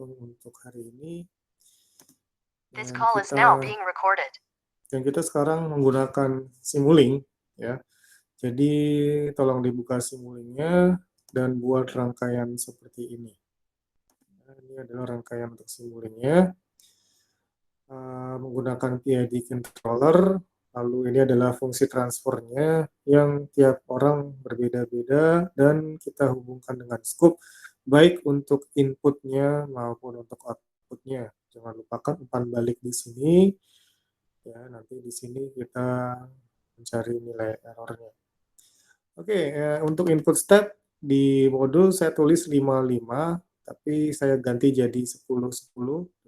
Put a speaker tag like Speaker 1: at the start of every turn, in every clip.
Speaker 1: apapun untuk hari ini.
Speaker 2: This
Speaker 1: Dan
Speaker 2: call is now being recorded.
Speaker 1: Dan kita sekarang menggunakan Simulink, ya. Jadi tolong dibuka Simulink-nya dan buat rangkaian seperti ini. Nah, ini adalah rangkaian untuk Simulink-nya. Menggunakan PID controller, lalu ini adalah fungsi transfernya yang tiap orang berbeda-beda dan kita hubungkan dengan scoop baik untuk inputnya maupun untuk outputnya. Jangan lupakan umpan balik di sini. Ya, nanti di sini kita mencari nilai errornya. Oke, untuk input step di modul saya tulis 55, tapi saya ganti jadi 10-10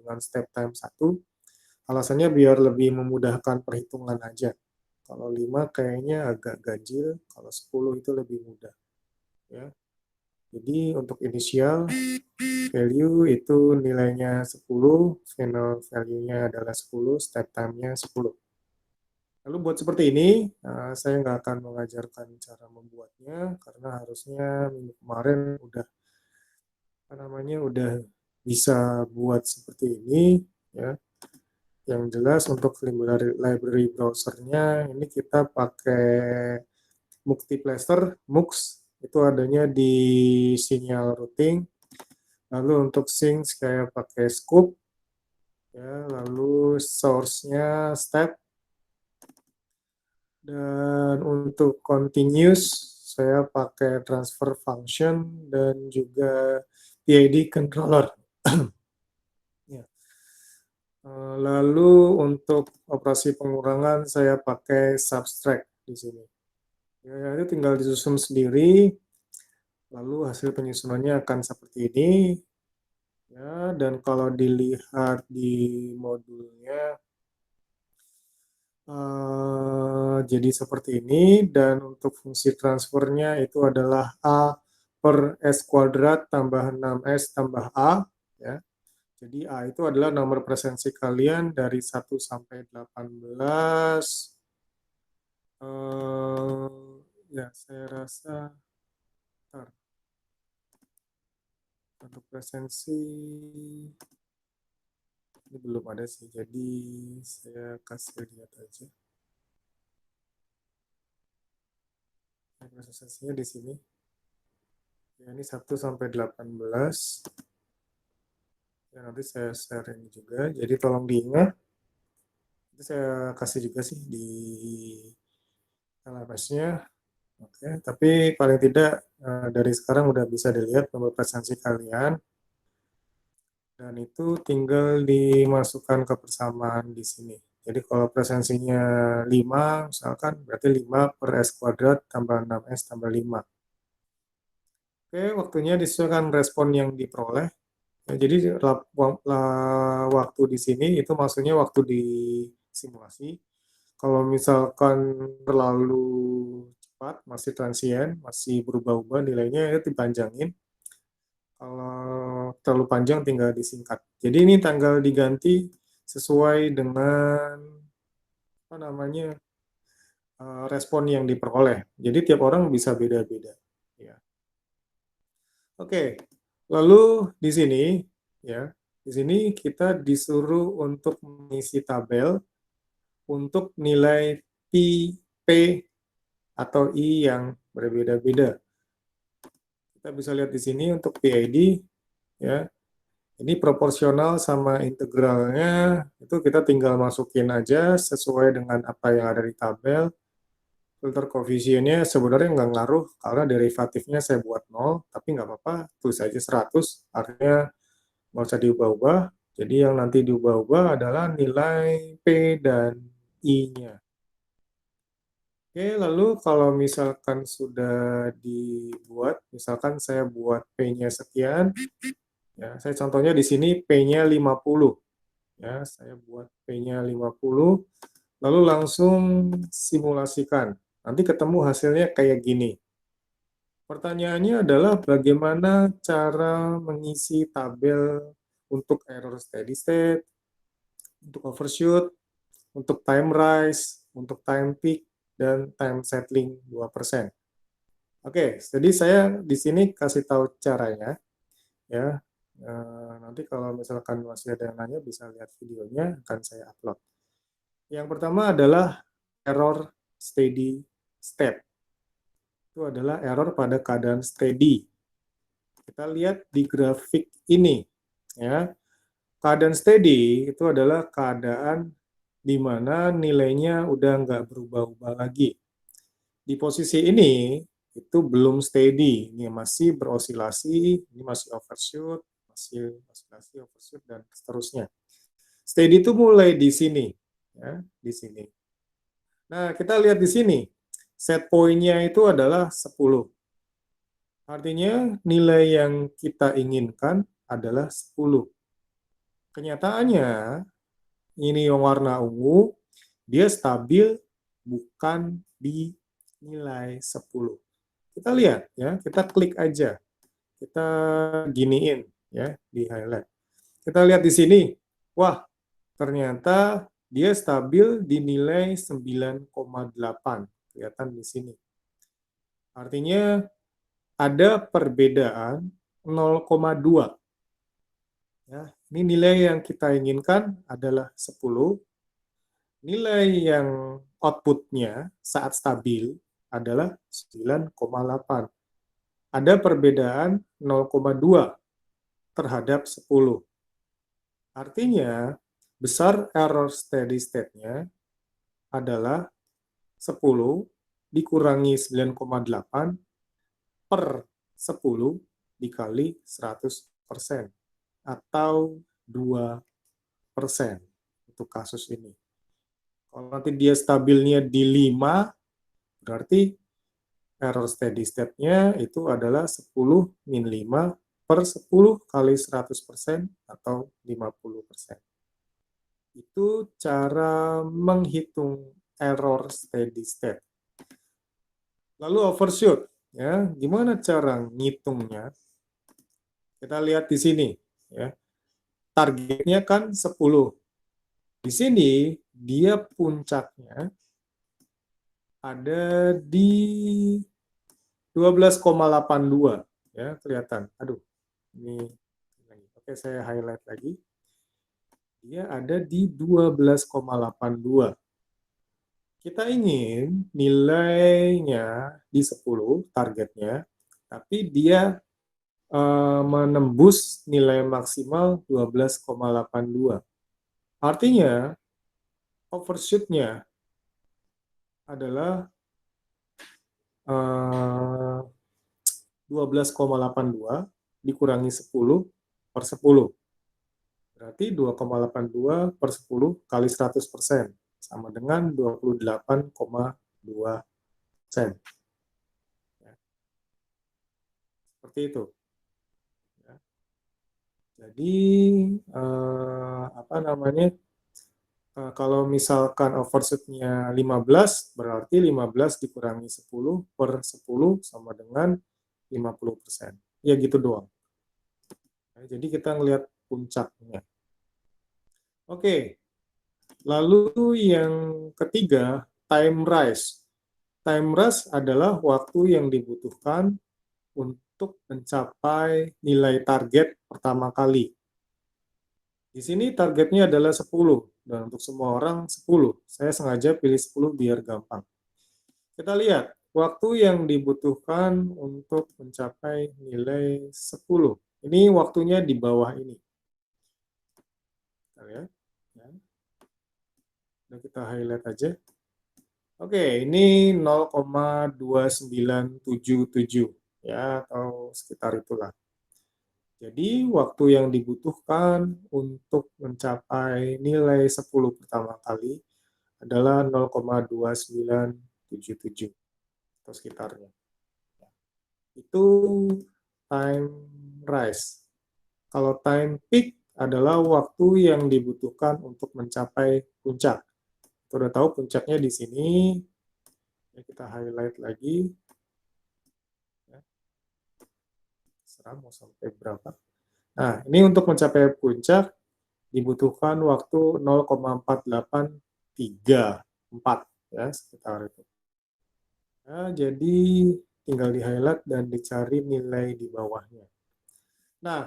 Speaker 1: dengan step time 1. Alasannya biar lebih memudahkan perhitungan aja. Kalau 5 kayaknya agak ganjil, kalau 10 itu lebih mudah. Ya. Jadi untuk initial value itu nilainya 10, final value-nya adalah 10, step time-nya 10. Lalu buat seperti ini, saya nggak akan mengajarkan cara membuatnya, karena harusnya minggu kemarin udah bisa buat seperti ini, ya. Yang jelas untuk library browsernya ini kita pakai Multiplacer, MUX, itu adanya di sinyal routing. Lalu untuk sync saya pakai scoop, ya, lalu source-nya step. Dan untuk continuous saya pakai transfer function dan juga PID controller. Lalu untuk operasi pengurangan saya pakai subtract di sini. Ya, itu tinggal disusun sendiri. Lalu hasil penyusunannya akan seperti ini. Ya, dan kalau dilihat di modulnya jadi seperti ini, dan untuk fungsi transfernya itu adalah A per S kuadrat tambah 6S tambah A. Ya. Jadi A itu adalah nomor presensi kalian dari 1 sampai 18. Ya, saya rasa untuk presensi ini belum ada sih, jadi saya kasih lihat aja. Presensinya di sini. Ya, ini 1 sampai 18. Ya, nanti saya share ini juga, jadi tolong diingat. Itu saya kasih juga sih di LMS-nya. Oke, tapi paling tidak dari sekarang udah bisa dilihat nomor presensi kalian. Dan itu tinggal dimasukkan ke persamaan di sini. Jadi kalau presensinya 5, misalkan berarti 5 per S kuadrat tambah 6S tambah 5. Oke, waktunya disesuaikan respon yang diperoleh. Ya, jadi waktu di sini itu maksudnya waktu di simulasi. Kalau misalkan terlalu cepat, masih transien, masih berubah-ubah nilainya, itu dipanjangin. Kalau terlalu panjang tinggal disingkat. Jadi ini tanggal diganti sesuai dengan respon yang diperoleh. Jadi tiap orang bisa beda-beda. Ya. Oke, lalu di sini, ya, di sini kita disuruh untuk mengisi tabel untuk nilai P atau I yang berbeda-beda. Kita bisa lihat di sini untuk PID, ya, ini proporsional sama integralnya, itu kita tinggal masukin aja sesuai dengan apa yang ada di tabel. Filter koefisiennya sebenarnya nggak ngaruh karena derivatifnya saya buat 0, tapi nggak apa-apa, tulis aja 100, artinya nggak usah diubah-ubah. Jadi yang nanti diubah-ubah adalah nilai P dan I-nya. Oke, lalu kalau misalkan sudah dibuat, misalkan saya buat P-nya sekian, ya, saya contohnya di sini P-nya 50. Ya, saya buat P-nya 50, lalu langsung simulasikan. Nanti ketemu hasilnya kayak gini. Pertanyaannya adalah bagaimana cara mengisi tabel untuk error steady state, untuk overshoot, untuk time rise, untuk time peak, dan time settling 2%. Oke, jadi saya di sini kasih tahu caranya. Ya, Nanti kalau misalkan masih ada yang nanya bisa lihat videonya, akan saya upload. Yang pertama adalah error steady state. Itu adalah error pada keadaan steady. Kita lihat di grafik ini, ya. Keadaan steady itu adalah keadaan di mana nilainya udah nggak berubah-ubah lagi. Di posisi ini, itu belum steady. Ini masih berosilasi, ini masih overshoot, masih osilasi, overshoot, dan seterusnya. Steady itu mulai di sini, ya, di sini. Nah, kita lihat di sini, set point-nya itu adalah 10. Artinya nilai yang kita inginkan adalah 10. Kenyataannya, ini yang warna ungu, dia stabil bukan di nilai 10. Kita lihat, ya, kita klik aja. Kita giniin, ya, di highlight. Kita lihat di sini, wah, ternyata dia stabil di nilai 9,8. Kelihatan di sini. Artinya ada perbedaan 0,2. Ya, ini nilai yang kita inginkan adalah 10. Nilai yang output-nya saat stabil adalah 9,8. Ada perbedaan 0,2 terhadap 10. Artinya, besar error steady state-nya adalah 10 dikurangi 9,8 per 10 dikali 100%, atau 2% untuk kasus ini. Kalau nanti dia stabilnya di 5, berarti error steady state-nya itu adalah 10 min 5 per 10 kali 100%, atau 50%. Itu cara menghitung error steady state. Lalu overshoot, ya, gimana cara ngitungnya? Kita lihat di sini, ya. Targetnya kan 10. Di sini dia puncaknya ada di 12,82, ya, kelihatan. Aduh, ini oke, saya highlight lagi. Dia ada di 12,82. Kita ingin nilainya di 10, targetnya, tapi dia menembus nilai maksimal 12,82. Artinya, overshoot-nya adalah 12,82 dikurangi 10 per 10. Berarti 2,82 per 10 kali 100%, sama dengan 28,2 sen. Ya. Seperti itu. Ya. Jadi, apa namanya, kalau misalkan overshoot-nya 15, berarti 15 dikurangi 10 per 10 sama dengan 50%. Ya gitu doang. Nah, jadi kita ngelihat puncaknya. Oke, lalu yang ketiga, time rise. Time rise adalah waktu yang dibutuhkan untuk mencapai nilai target pertama kali. Di sini targetnya adalah 10, dan untuk semua orang 10. Saya sengaja pilih 10 biar gampang. Kita lihat, waktu yang dibutuhkan untuk mencapai nilai 10. Ini waktunya di bawah ini. Kita lihat. Ya. Nah, kita highlight aja. Oke, ini 0,2977, ya, atau sekitar itulah. Jadi, waktu yang dibutuhkan untuk mencapai nilai 10 pertama kali adalah 0,2977, atau sekitarnya. Itu time rise. Kalau time peak adalah waktu yang dibutuhkan untuk mencapai puncak. Kita udah tahu puncaknya di sini. Ya, kita highlight lagi. Serah mau sampai berapa. Nah, ini untuk mencapai puncak dibutuhkan waktu 0,4834, ya, sekitar itu. Nah, jadi tinggal di highlight dan dicari nilai di bawahnya. Nah,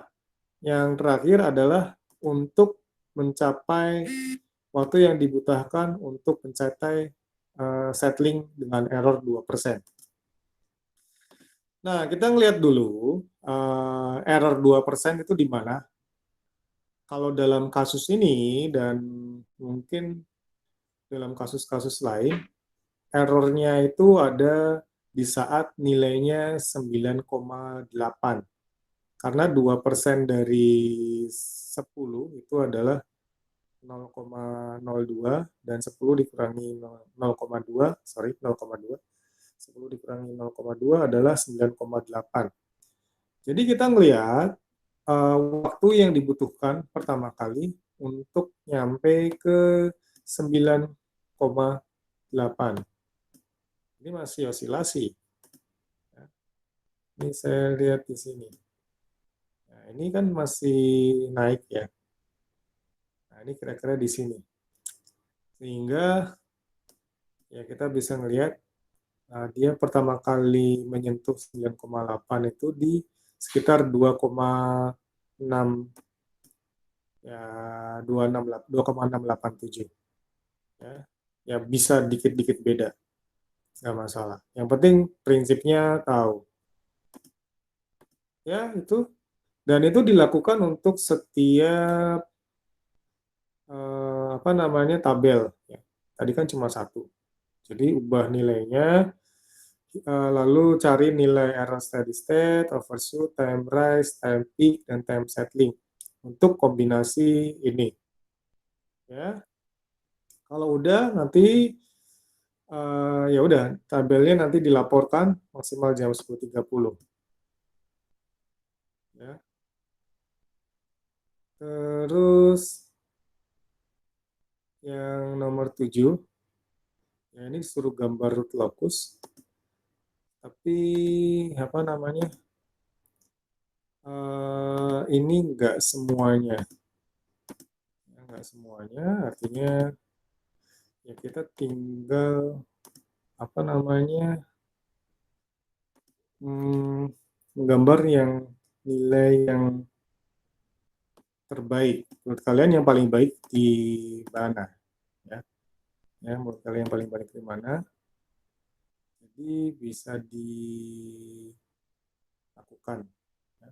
Speaker 1: yang terakhir adalah untuk mencapai waktu yang dibutuhkan untuk mencapai settling dengan error 2%. Nah, kita ngelihat dulu error 2% itu di mana. Kalau dalam kasus ini dan mungkin dalam kasus-kasus lain, errornya itu ada di saat nilainya 9,8. Karena 2% dari 10 itu adalah 0,02 dan 10 dikurangi 0,2, 10 dikurangi 0,2 adalah 9,8. Jadi kita melihat waktu yang dibutuhkan pertama kali untuk nyampe ke 9,8. Ini masih osilasi. Ini saya lihat di sini. Nah, ini kan masih naik ya. Nah, ini kira-kira di sini. Sehingga ya kita bisa melihat dia pertama kali menyentuh 9,8 itu di sekitar 2,6 ya 2,687 ya. Ya bisa dikit-dikit beda, nggak masalah. Yang penting prinsipnya tahu. Ya itu, dan itu dilakukan untuk setiap apa namanya tabel. Ya. Tadi kan cuma satu. Jadi ubah nilainya, lalu cari nilai error steady state, overshoot, time rise, time peak, dan time settling untuk kombinasi ini. Ya, kalau udah nanti ya udah tabelnya nanti dilaporkan maksimal jam 10.30. Ya. Terus yang nomor 7, ya ini suruh gambar root locus. Tapi apa namanya? Ini enggak semuanya. Enggak semuanya, artinya ya kita tinggal apa namanya? Menggambar yang nilai yang terbaik. Menurut kalian yang paling baik di mana? Ya, menurut kalian yang paling baik di mana? Jadi bisa dilakukan. Ya.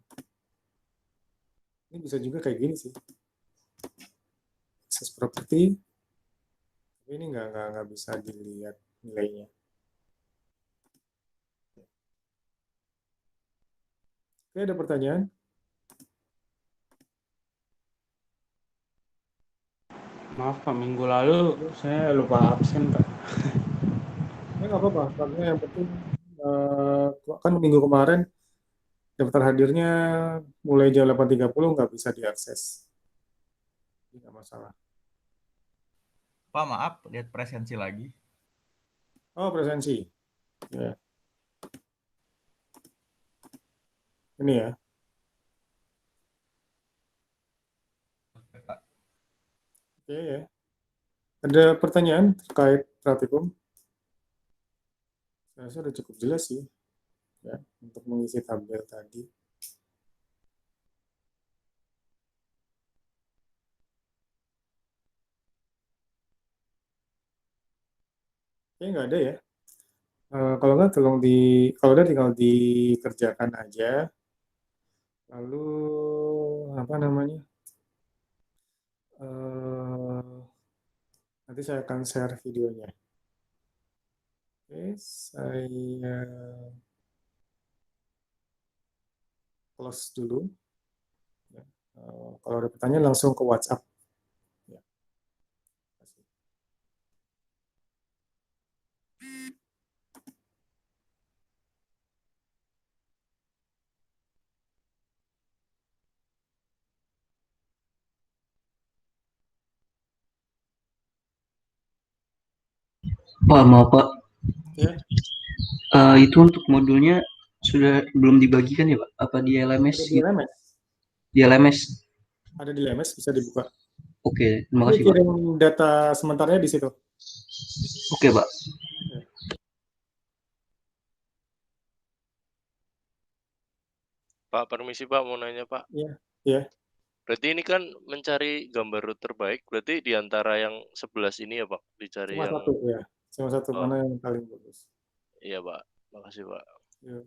Speaker 1: Ini bisa juga kayak gini sih. Access property, tapi ini nggak bisa dilihat nilainya. Oke, ada pertanyaan?
Speaker 3: Maaf Pak, minggu lalu saya lupa absen Pak.
Speaker 1: Ya nggak apa-apa, karena yang penting kan minggu kemarin daftar hadirnya mulai jam 8.30 nggak bisa diakses. Jadi nggak masalah.
Speaker 4: Pak, maaf, lihat presensi lagi.
Speaker 1: Oh, presensi. Ya. Ini ya. Oke ya. Ada pertanyaan terkait praktikum? Saya rasa sudah cukup jelas sih ya untuk mengisi tabel tadi. Kayaknya nggak ada ya. Kalau nggak kalau ada tinggal dikerjakan aja. Lalu apa namanya? Nanti saya akan share videonya. Oke, saya close dulu. Ya. Kalau ada pertanyaan langsung ke WhatsApp. Ya.
Speaker 5: Pak, maaf Pak.
Speaker 1: Ya.
Speaker 5: Itu untuk modulnya sudah belum dibagikan ya Pak? Apa di LMS?
Speaker 1: Ada di LMS.
Speaker 5: Di LMS.
Speaker 1: Ada di LMS, bisa dibuka.
Speaker 5: Oke, terima
Speaker 1: Ini
Speaker 5: kasih Pak.
Speaker 1: kirim data sementaranya di situ.
Speaker 5: Oke Pak.
Speaker 1: Ya.
Speaker 6: Pak, permisi Pak, mau nanya Pak.
Speaker 1: Iya, ya.
Speaker 6: Berarti ini kan mencari gambar root terbaik, berarti di antara yang 11 ini ya, Pak? Dicari
Speaker 1: Cuma
Speaker 6: yang
Speaker 1: satu ya, cuma satu
Speaker 6: oh,
Speaker 1: mana yang paling bagus.
Speaker 6: iya, Pak. Makasih, Pak.
Speaker 1: Ya.